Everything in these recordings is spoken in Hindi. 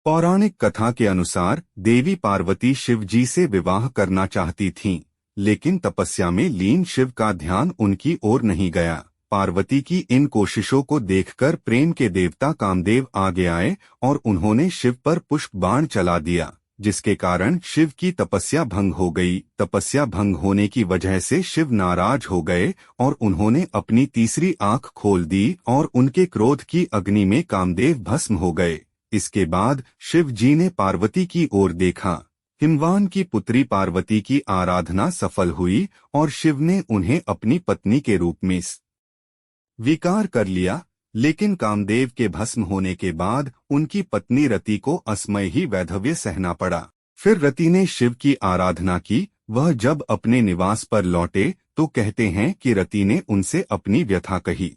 पौराणिक कथा के अनुसार देवी पार्वती शिव जी से विवाह करना चाहती थीं, लेकिन तपस्या में लीन शिव का ध्यान उनकी ओर नहीं गया। पार्वती की इन कोशिशों को देखकर प्रेम के देवता कामदेव आगे आए और उन्होंने शिव पर पुष्प बाण चला दिया, जिसके कारण शिव की तपस्या भंग हो गई। तपस्या भंग होने की वजह से शिव नाराज हो गए और उन्होंने अपनी तीसरी आंख खोल दी और उनके क्रोध की अग्नि में कामदेव भस्म हो गए। इसके बाद शिव जी ने पार्वती की ओर देखा। हिमवान की पुत्री पार्वती की आराधना सफल हुई और शिव ने उन्हें अपनी पत्नी के रूप में स्वीकार कर लिया, लेकिन कामदेव के भस्म होने के बाद उनकी पत्नी रति को असमय ही वैधव्य सहना पड़ा। फिर रति ने शिव की आराधना की। वह जब अपने निवास पर लौटे तो कहते हैं कि रति ने उनसे अपनी व्यथा कही।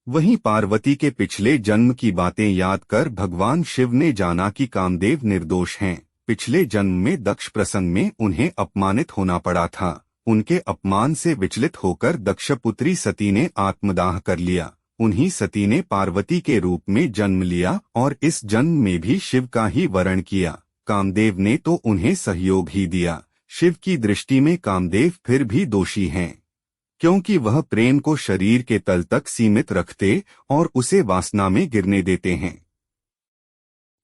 वहीं पार्वती के पिछले जन्म की बातें याद कर भगवान शिव ने जाना कि कामदेव निर्दोष हैं। पिछले जन्म में दक्ष प्रसंग में उन्हें अपमानित होना पड़ा था। उनके अपमान से विचलित होकर दक्षपुत्री सती ने आत्मदाह कर लिया। उन्हीं सती ने पार्वती के रूप में जन्म लिया और इस जन्म में भी शिव का ही वरण किया। कामदेव ने तो उन्हें सहयोग ही दिया। शिव की दृष्टि में कामदेव फिर भी दोषी हैं, क्योंकि वह प्रेम को शरीर के तल तक सीमित रखते और उसे वासना में गिरने देते हैं।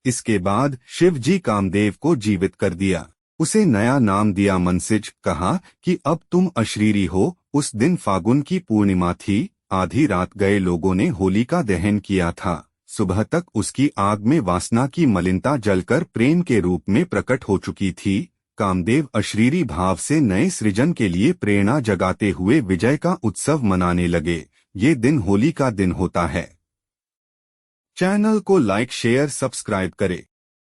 इसके बाद शिव जी कामदेव को जीवित कर दिया। उसे नया नाम दिया मनसिज। कहा कि अब तुम अशरीरी हो। उस दिन फागुन की पूर्णिमा थी। आधी रात गए लोगों ने होलिका दहन किया था। सुबह तक उसकी आग में वासना की मलिनता जलकर प्रेम के रूप में प्रकट हो चुकी थी। कामदेव अशरीरी भाव से नए सृजन के लिए प्रेरणा जगाते हुए विजय का उत्सव मनाने लगे। ये दिन होली का दिन होता है। चैनल को लाइक, शेयर, सब्सक्राइब करें।